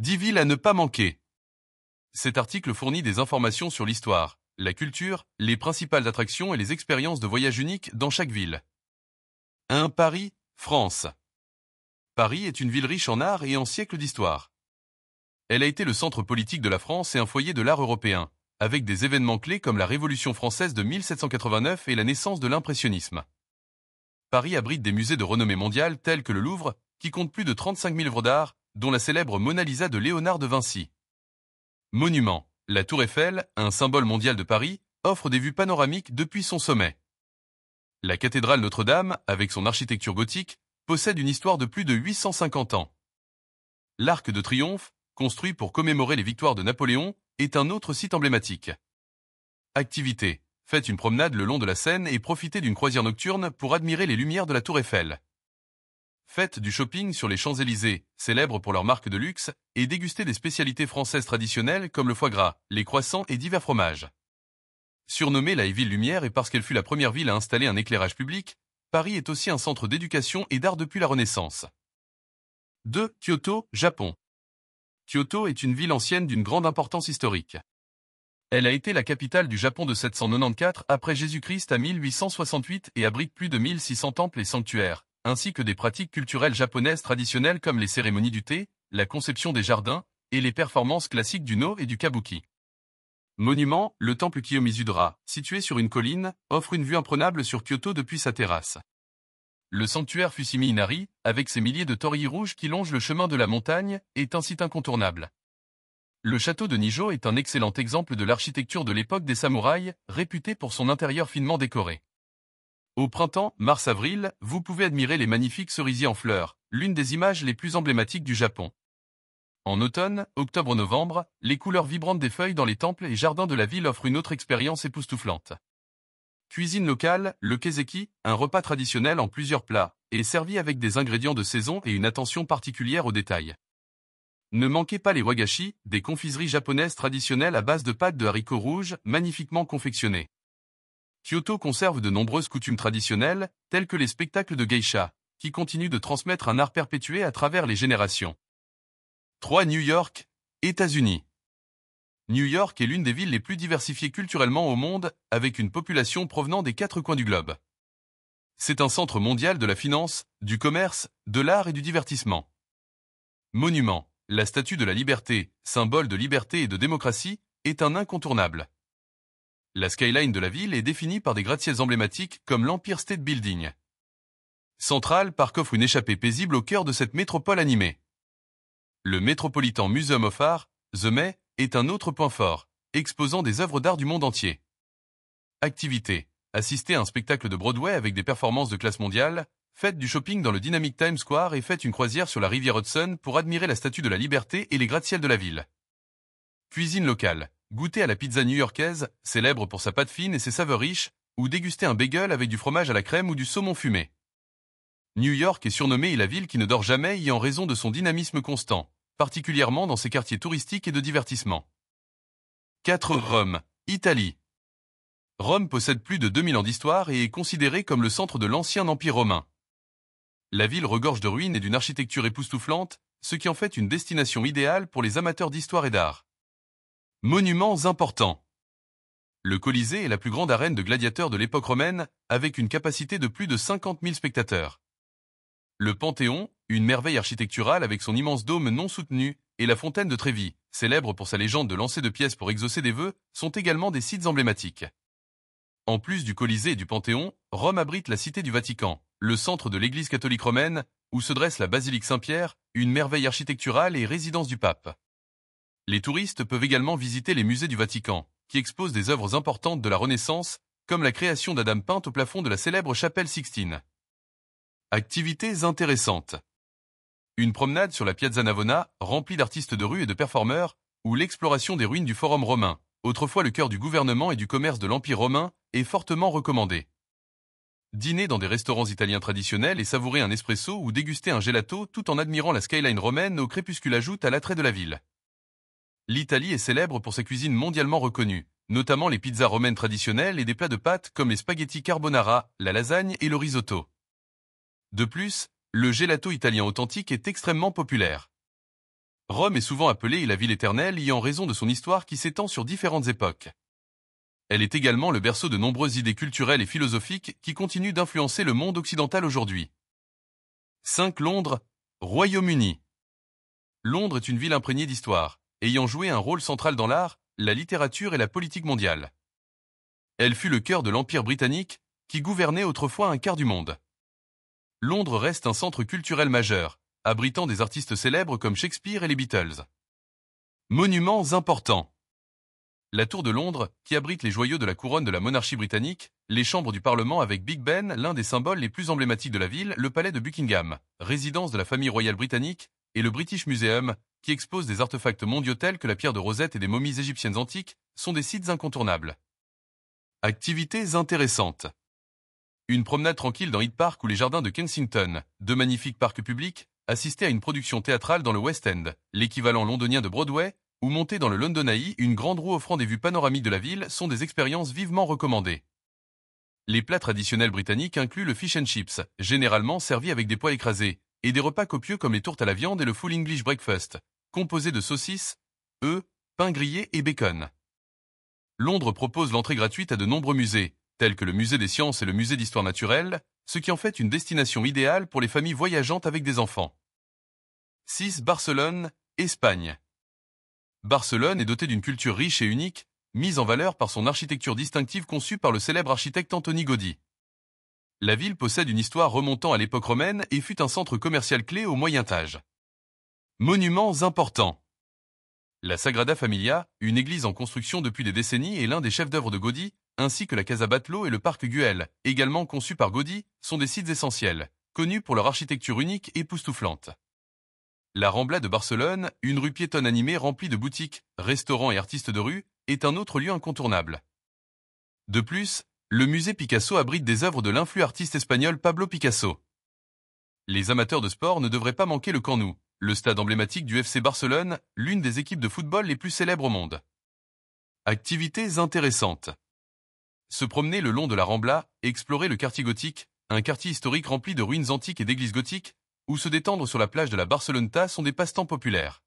10 villes à ne pas manquer. Cet article fournit des informations sur l'histoire, la culture, les principales attractions et les expériences de voyage uniques dans chaque ville. 1. Paris, France. Paris est une ville riche en art et en siècles d'histoire. Elle a été le centre politique de la France et un foyer de l'art européen, avec des événements clés comme la Révolution française de 1789 et la naissance de l'impressionnisme. Paris abrite des musées de renommée mondiale tels que le Louvre, qui compte plus de 35 000 œuvres d'art, dont la célèbre Mona Lisa de Léonard de Vinci. Monuments. La Tour Eiffel, un symbole mondial de Paris, offre des vues panoramiques depuis son sommet. La cathédrale Notre-Dame, avec son architecture gothique, possède une histoire de plus de 850 ans. L'Arc de Triomphe, construit pour commémorer les victoires de Napoléon, est un autre site emblématique. Activité. Faites une promenade le long de la Seine et profitez d'une croisière nocturne pour admirer les lumières de la Tour Eiffel. Faites du shopping sur les Champs-Élysées, célèbres pour leurs marques de luxe, et dégustez des spécialités françaises traditionnelles comme le foie gras, les croissants et divers fromages. Surnommée la ville lumière et parce qu'elle fut la première ville à installer un éclairage public, Paris est aussi un centre d'éducation et d'art depuis la Renaissance. 2. Kyoto, Japon. Kyoto est une ville ancienne d'une grande importance historique. Elle a été la capitale du Japon de 794 après Jésus-Christ à 1868 et abrite plus de 1600 temples et sanctuaires, ainsi que des pratiques culturelles japonaises traditionnelles comme les cérémonies du thé, la conception des jardins, et les performances classiques du No et du Kabuki. Monument, le temple Kiyomizu-dera, situé sur une colline, offre une vue imprenable sur Kyoto depuis sa terrasse. Le sanctuaire Fushimi-Inari, avec ses milliers de torii rouges qui longent le chemin de la montagne, est un site incontournable. Le château de Nijo est un excellent exemple de l'architecture de l'époque des samouraïs, réputé pour son intérieur finement décoré. Au printemps, mars-avril, vous pouvez admirer les magnifiques cerisiers en fleurs, l'une des images les plus emblématiques du Japon. En automne, octobre-novembre, les couleurs vibrantes des feuilles dans les temples et jardins de la ville offrent une autre expérience époustouflante. Cuisine locale, le kezeki, un repas traditionnel en plusieurs plats, est servi avec des ingrédients de saison et une attention particulière aux détails. Ne manquez pas les wagashi, des confiseries japonaises traditionnelles à base de pâtes de haricots rouges, magnifiquement confectionnées. Kyoto conserve de nombreuses coutumes traditionnelles, telles que les spectacles de geisha, qui continuent de transmettre un art perpétué à travers les générations. 3. New York, États-Unis. New York est l'une des villes les plus diversifiées culturellement au monde, avec une population provenant des 4 coins du globe. C'est un centre mondial de la finance, du commerce, de l'art et du divertissement. Monument. La Statue de la Liberté, symbole de liberté et de démocratie, est un incontournable. La skyline de la ville est définie par des gratte-ciels emblématiques comme l'Empire State Building. Central Park offre une échappée paisible au cœur de cette métropole animée. Le Metropolitan Museum of Art, The Met, est un autre point fort, exposant des œuvres d'art du monde entier. Activité. Assistez à un spectacle de Broadway avec des performances de classe mondiale, faites du shopping dans le dynamique Times Square et faites une croisière sur la rivière Hudson pour admirer la Statue de la Liberté et les gratte-ciels de la ville. Cuisine locale. Goûtez à la pizza new-yorkaise, célèbre pour sa pâte fine et ses saveurs riches, ou dégustez un bagel avec du fromage à la crème ou du saumon fumé. New York est surnommée la ville qui ne dort jamais en raison de son dynamisme constant, particulièrement dans ses quartiers touristiques et de divertissement. 4. Rome, Italie. Rome possède plus de 2000 ans d'histoire et est considérée comme le centre de l'ancien empire romain. La ville regorge de ruines et d'une architecture époustouflante, ce qui en fait une destination idéale pour les amateurs d'histoire et d'art. Monuments importants. Le Colisée est la plus grande arène de gladiateurs de l'époque romaine, avec une capacité de plus de 50 000 spectateurs. Le Panthéon, une merveille architecturale avec son immense dôme non soutenu, et la fontaine de Trévi, célèbre pour sa légende de lancer de pièces pour exaucer des vœux, sont également des sites emblématiques. En plus du Colisée et du Panthéon, Rome abrite la Cité du Vatican, le centre de l'Église catholique romaine, où se dresse la basilique Saint-Pierre, une merveille architecturale et résidence du pape. Les touristes peuvent également visiter les musées du Vatican, qui exposent des œuvres importantes de la Renaissance, comme la création d'Adam peinte au plafond de la célèbre chapelle Sixtine. Activités intéressantes. Une promenade sur la Piazza Navona, remplie d'artistes de rue et de performeurs, ou l'exploration des ruines du Forum romain, autrefois le cœur du gouvernement et du commerce de l'Empire romain, est fortement recommandée. Dîner dans des restaurants italiens traditionnels et savourer un espresso ou déguster un gelato tout en admirant la skyline romaine au crépuscule ajoute à l'attrait de la ville. L'Italie est célèbre pour sa cuisine mondialement reconnue, notamment les pizzas romaines traditionnelles et des plats de pâtes comme les spaghetti carbonara, la lasagne et le risotto. De plus, le gelato italien authentique est extrêmement populaire. Rome est souvent appelée la ville éternelle en raison de son histoire qui s'étend sur différentes époques. Elle est également le berceau de nombreuses idées culturelles et philosophiques qui continuent d'influencer le monde occidental aujourd'hui. 5. Londres, Royaume-Uni. Londres est une ville imprégnée d'histoire, ayant joué un rôle central dans l'art, la littérature et la politique mondiale. Elle fut le cœur de l'Empire britannique, qui gouvernait autrefois un quart du monde. Londres reste un centre culturel majeur, abritant des artistes célèbres comme Shakespeare et les Beatles. Monuments importants. La Tour de Londres, qui abrite les joyaux de la couronne de la monarchie britannique, les chambres du Parlement avec Big Ben, l'un des symboles les plus emblématiques de la ville, le palais de Buckingham, résidence de la famille royale britannique, et le British Museum, qui expose des artefacts mondiaux tels que la pierre de Rosette et des momies égyptiennes antiques, sont des sites incontournables. Activités intéressantes. Une promenade tranquille dans Hyde Park ou les jardins de Kensington, deux magnifiques parcs publics, assister à une production théâtrale dans le West End, l'équivalent londonien de Broadway, ou monter dans le London Eye, une grande roue offrant des vues panoramiques de la ville, sont des expériences vivement recommandées. Les plats traditionnels britanniques incluent le fish and chips, généralement servi avec des pois écrasés, et des repas copieux comme les tourtes à la viande et le full English breakfast, composé de saucisses, œufs, pain grillé et bacon. Londres propose l'entrée gratuite à de nombreux musées, tels que le musée des sciences et le musée d'histoire naturelle, ce qui en fait une destination idéale pour les familles voyageantes avec des enfants. 6. Barcelone, Espagne. Barcelone est dotée d'une culture riche et unique, mise en valeur par son architecture distinctive conçue par le célèbre architecte Antoni Gaudí. La ville possède une histoire remontant à l'époque romaine et fut un centre commercial clé au Moyen-Âge. Monuments importants. La Sagrada Familia, une église en construction depuis des décennies et l'un des chefs-d'œuvre de Gaudí, ainsi que la Casa Batlló et le parc Güell, également conçus par Gaudí, sont des sites essentiels, connus pour leur architecture unique et époustouflante. La Rambla de Barcelone, une rue piétonne animée remplie de boutiques, restaurants et artistes de rue, est un autre lieu incontournable. De plus, le musée Picasso abrite des œuvres de l'influent artiste espagnol Pablo Picasso. Les amateurs de sport ne devraient pas manquer le Camp Nou, le stade emblématique du FC Barcelone, l'une des équipes de football les plus célèbres au monde. Activités intéressantes. Se promener le long de la Rambla, explorer le quartier gothique, un quartier historique rempli de ruines antiques et d'églises gothiques, ou se détendre sur la plage de la Barceloneta sont des passe-temps populaires.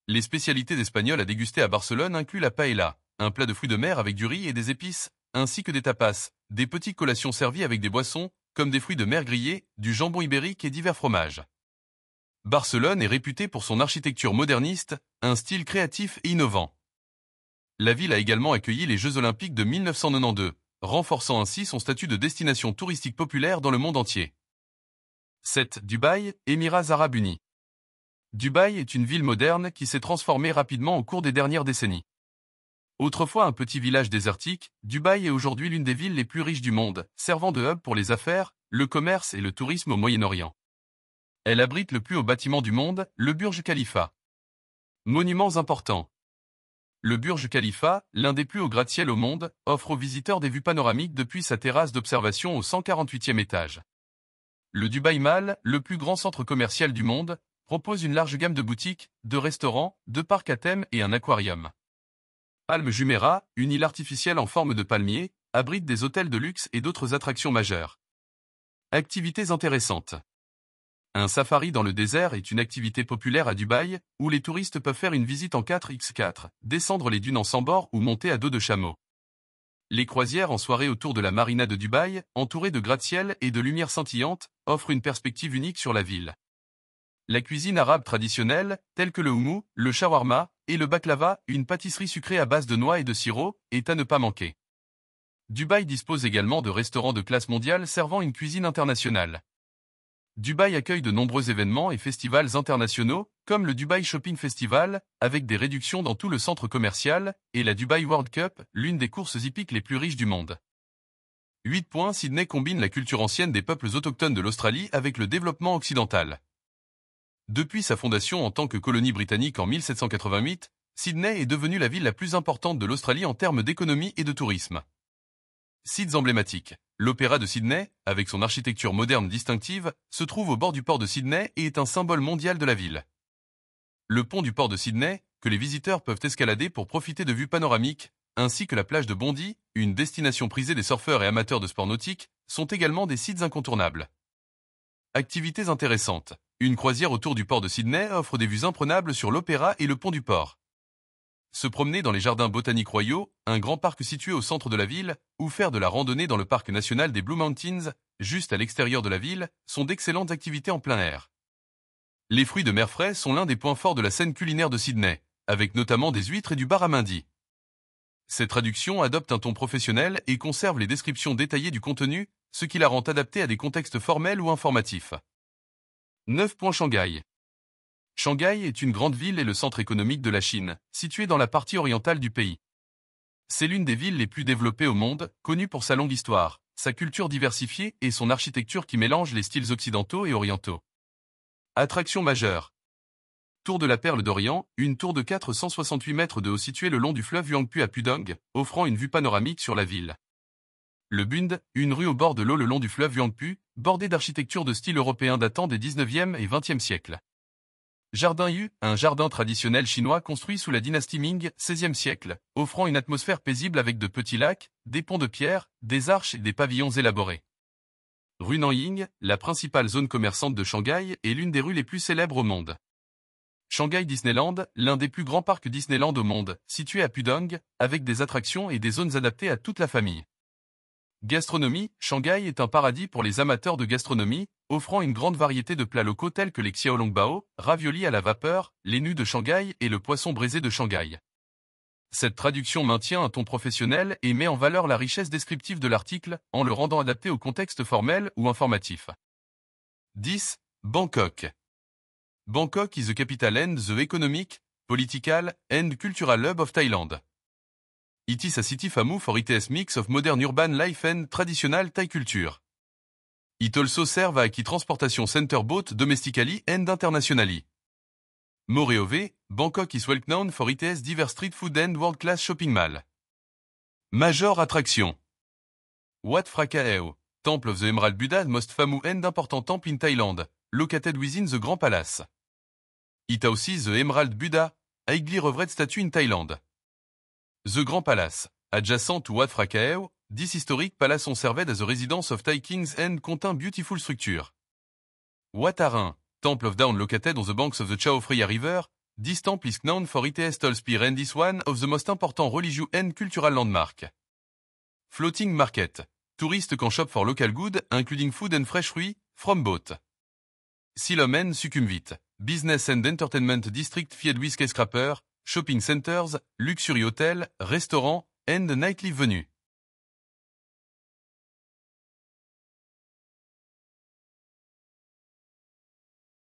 Les spécialités espagnoles à déguster à Barcelone incluent la paella, un plat de fruits de mer avec du riz et des épices, ainsi que des tapas, des petites collations servies avec des boissons, comme des fruits de mer grillés, du jambon ibérique et divers fromages. Barcelone est réputée pour son architecture moderniste, un style créatif et innovant. La ville a également accueilli les Jeux Olympiques de 1992, renforçant ainsi son statut de destination touristique populaire dans le monde entier. 7. Dubaï, Émirats Arabes Unis. Dubaï est une ville moderne qui s'est transformée rapidement au cours des dernières décennies. Autrefois un petit village désertique, Dubaï est aujourd'hui l'une des villes les plus riches du monde, servant de hub pour les affaires, le commerce et le tourisme au Moyen-Orient. Elle abrite le plus haut bâtiment du monde, le Burj Khalifa. Monuments importants. Le Burj Khalifa, l'un des plus hauts gratte-ciel au monde, offre aux visiteurs des vues panoramiques depuis sa terrasse d'observation au 148e étage. Le Dubai Mall, le plus grand centre commercial du monde, propose une large gamme de boutiques, de restaurants, de parcs à thème et un aquarium. Palm Jumeirah, une île artificielle en forme de palmier, abrite des hôtels de luxe et d'autres attractions majeures. Activités intéressantes. Un safari dans le désert est une activité populaire à Dubaï, où les touristes peuvent faire une visite en 4x4, descendre les dunes en sans-bord ou monter à dos de chameau. Les croisières en soirée autour de la marina de Dubaï, entourées de gratte-ciel et de lumières scintillantes, offrent une perspective unique sur la ville. La cuisine arabe traditionnelle, telle que le houmous, le shawarma et le baklava, une pâtisserie sucrée à base de noix et de sirop, est à ne pas manquer. Dubaï dispose également de restaurants de classe mondiale servant une cuisine internationale. Dubaï accueille de nombreux événements et festivals internationaux, comme le Dubai Shopping Festival, avec des réductions dans tout le centre commercial, et la Dubai World Cup, l'une des courses hippiques les plus riches du monde. 8. Sydney combine la culture ancienne des peuples autochtones de l'Australie avec le développement occidental. Depuis sa fondation en tant que colonie britannique en 1788, Sydney est devenue la ville la plus importante de l'Australie en termes d'économie et de tourisme. Sites emblématiques. L'Opéra de Sydney, avec son architecture moderne distinctive, se trouve au bord du port de Sydney et est un symbole mondial de la ville. Le pont du port de Sydney, que les visiteurs peuvent escalader pour profiter de vues panoramiques, ainsi que la plage de Bondi, une destination prisée des surfeurs et amateurs de sports nautiques, sont également des sites incontournables. Activités intéressantes. Une croisière autour du port de Sydney offre des vues imprenables sur l'opéra et le pont du port. Se promener dans les jardins botaniques royaux, un grand parc situé au centre de la ville, ou faire de la randonnée dans le parc national des Blue Mountains, juste à l'extérieur de la ville, sont d'excellentes activités en plein air. Les fruits de mer frais sont l'un des points forts de la scène culinaire de Sydney, avec notamment des huîtres et du barramundi. Cette traduction adopte un ton professionnel et conserve les descriptions détaillées du contenu, ce qui la rend adaptée à des contextes formels ou informatifs. 9. Shanghai. Shanghai est une grande ville et le centre économique de la Chine, située dans la partie orientale du pays. C'est l'une des villes les plus développées au monde, connue pour sa longue histoire, sa culture diversifiée et son architecture qui mélange les styles occidentaux et orientaux. Attraction majeure. Tour de la Perle d'Orient, une tour de 468 mètres de haut située le long du fleuve Yangpu à Pudong, offrant une vue panoramique sur la ville. Le Bund, une rue au bord de l'eau le long du fleuve Yangpu, bordée d'architecture de style européen datant des 19e et 20e siècles. Jardin Yu, un jardin traditionnel chinois construit sous la dynastie Ming, 16e siècle, offrant une atmosphère paisible avec de petits lacs, des ponts de pierre, des arches et des pavillons élaborés. Rue Nanjing, la principale zone commerçante de Shanghai, est l'une des rues les plus célèbres au monde. Shanghai Disneyland, l'un des plus grands parcs Disneyland au monde, situé à Pudong, avec des attractions et des zones adaptées à toute la famille. Gastronomie, Shanghai est un paradis pour les amateurs de gastronomie, offrant une grande variété de plats locaux tels que les xiaolongbao, raviolis à la vapeur, les nus de Shanghai et le poisson braisé de Shanghai. Cette traduction maintient un ton professionnel et met en valeur la richesse descriptive de l'article, en le rendant adapté au contexte formel ou informatif. 10. Bangkok. Bangkok is the capital and the economic, political, and cultural hub of Thailand. It is a city famous for its mix of modern urban life and traditional Thai culture. It also serves a key transportation center both domestically and internationally. Moreover, Bangkok is well known for its diverse street food and world-class shopping mall. Major attraction. Wat Phra Kaeo, Temple of the Emerald Buddha, most famous and important temple in Thailand, located within the Grand Palace. It houses the Emerald Buddha, highly revered statue in Thailand. The Grand Palace, adjacent to Wat Phra Kaeo, this historic palace on served as a residence of Thai kings and contain beautiful structure. Wat Arun, Temple of Dawn located on the banks of the Chao Phraya River, this temple is known for its tall spire and is one of the most important religious and cultural landmark. Floating Market, tourists can shop for local good, including food and fresh fruits, from boat. Siloam and Sukhumvit, business and entertainment district filled with skyscraper, shopping centers, luxury hotel, restaurants, and nightlife venue.